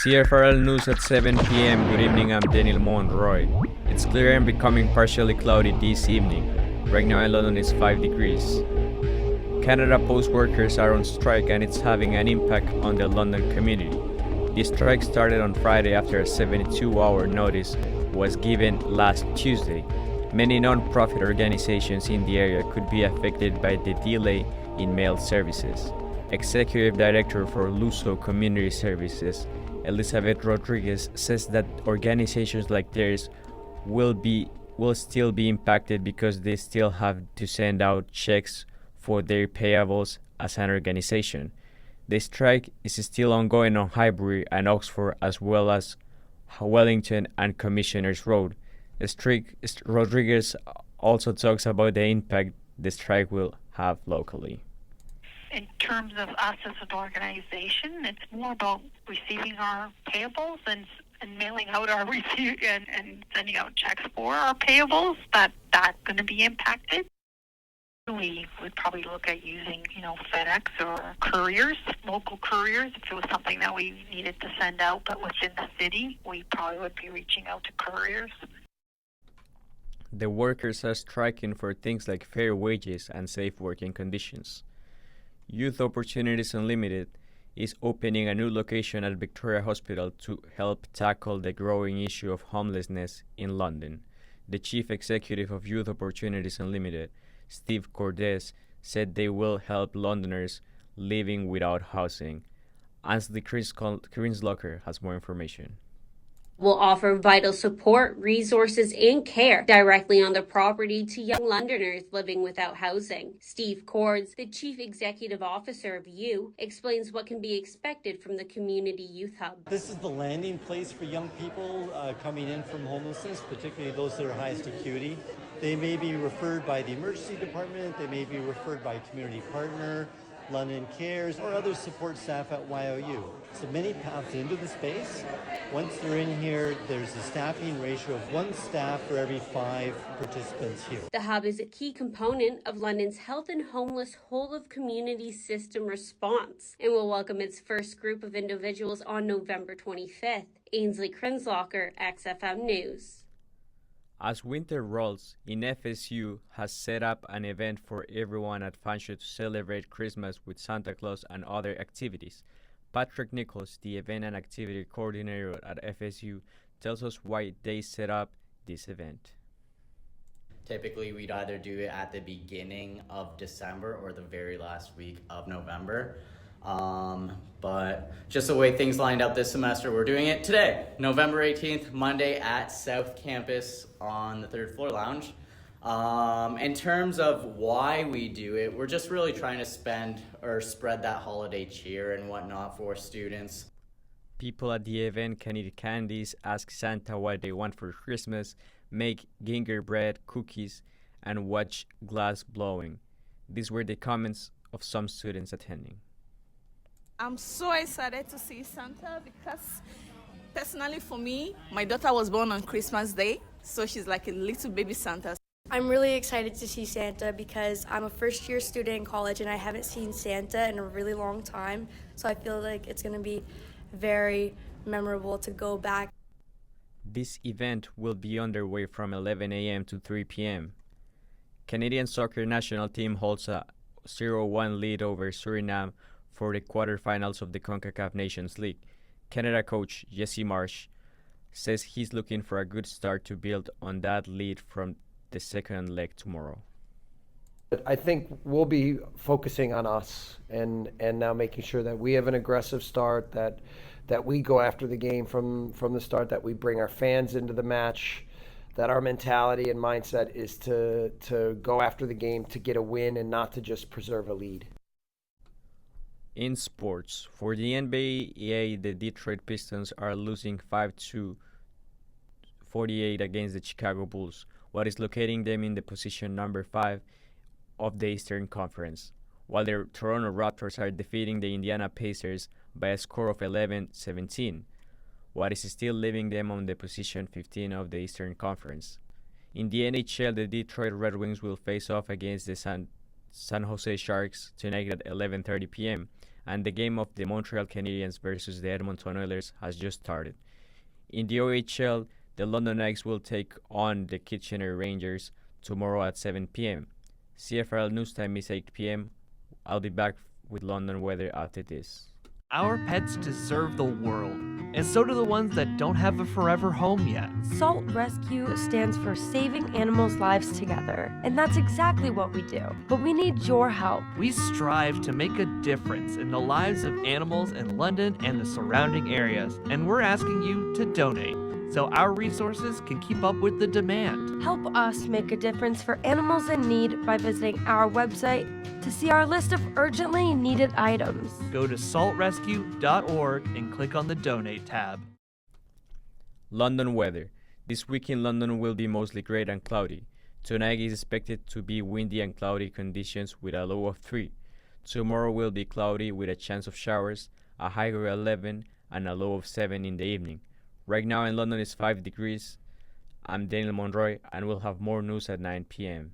CFRL News at 7 p.m. Good evening, I'm Daniel Monroy. It's clear and becoming partially cloudy this evening. Right now in London it's 5 degrees. Canada Post workers are on strike and it's having an impact on the London community. The strike started on Friday after a 72-hour notice was given last Tuesday. Many non-profit organizations in the area could be affected by the delay in mail services. Executive Director for Luso Community Services, Elizabeth Rodriguez, says that organizations like theirs will still be impacted because they still have to send out checks for their payables as an organization. The strike is still ongoing on Highbury and Oxford as well as Wellington and Commissioners Road. Rodriguez also talks about the impact the strike will have locally. In terms of us as an organization, it's more about receiving our payables and mailing out our receipt and sending out checks for our payables. That's going to be impacted. We would probably look at using, FedEx or couriers, local couriers. If it was something that we needed to send out, but within the city, we probably would be reaching out to couriers. The workers are striking for things like fair wages and safe working conditions. Youth Opportunities Unlimited is opening a new location at Victoria Hospital to help tackle the growing issue of homelessness in London. The chief executive of Youth Opportunities Unlimited, Steve Cordes, said they will help Londoners living without housing. Ansley Krinslocker has more information. Will offer vital support, resources, and care directly on the property to young Londoners living without housing. Steve Cordes, the Chief Executive Officer of U, explains what can be expected from the Community Youth Hub. This is the landing place for young people coming in from homelessness, particularly those that are highest acuity. They may be referred by the emergency department, they may be referred by a community partner, London Cares, or other support staff at YOU. So many paths into the space. Once they're in here, there's a staffing ratio of 1 staff for every 5 participants here. The hub is a key component of London's health and homeless whole-of-community system response and will welcome its first group of individuals on November 25th. Ainsley Krinslocker, XFM News. As winter rolls in, FSU has set up an event for everyone at Fanshawe to celebrate Christmas with Santa Claus and other activities. Patrick Nichols, the event and activity coordinator at FSU, tells us why they set up this event. Typically, we'd either do it at the beginning of December or the very last week of November. But just the way things lined up this semester, we're doing it today, November 18th, Monday at South Campus on the 3rd floor lounge. In terms of why we do it, we're just really trying to spread that holiday cheer and whatnot for students. People at the event can eat candies, ask Santa what they want for Christmas, make gingerbread cookies, and watch glass blowing. These were the comments of some students attending. I'm so excited to see Santa because personally for me, my daughter was born on Christmas Day, so she's like a little baby Santa. I'm really excited to see Santa because I'm a first-year student in college and I haven't seen Santa in a really long time, so I feel like it's going to be very memorable to go back. This event will be underway from 11 a.m. to 3 p.m. Canadian soccer national team holds a 0-1 lead over Suriname for the quarterfinals of the CONCACAF Nations League. Canada coach Jesse Marsh says he's looking for a good start to build on that lead from the second leg tomorrow. I think we'll be focusing on us and now making sure that we have an aggressive start, that we go after the game from the start, that we bring our fans into the match, that our mentality and mindset is to go after the game to get a win and not to just preserve a lead. In sports, for the NBA, the Detroit Pistons are losing 5-48 against the Chicago Bulls, what is locating them in the position number 5 of the Eastern Conference, while the Toronto Raptors are defeating the Indiana Pacers by a score of 11-17. what is still leaving them on the position 15 of the Eastern Conference. In the NHL, the Detroit Red Wings will face off against the San Jose Sharks tonight at 11:30 p.m., and the game of the Montreal Canadiens versus the Edmonton Oilers has just started. In the OHL, the London Knights will take on the Kitchener Rangers tomorrow at 7 p.m. CFRL news time is 8 p.m. I'll be back with London weather after this. Our pets deserve the world, and so do the ones that don't have a forever home yet. Salt Rescue stands for Saving Animals' Lives Together, and that's exactly what we do. But we need your help. We strive to make a difference in the lives of animals in London and the surrounding areas, and we're asking you to donate so our resources can keep up with the demand. Help us make a difference for animals in need by visiting our website to see our list of urgently needed items. Go to saltrescue.org and click on the Donate tab. London weather. This week in London will be mostly gray and cloudy. Tonight is expected to be windy and cloudy conditions with a low of 3. Tomorrow will be cloudy with a chance of showers, a high of 11, and a low of 7 in the evening. Right now in London is 5 degrees. I'm Daniel Monroy, and we'll have more news at 9 p.m.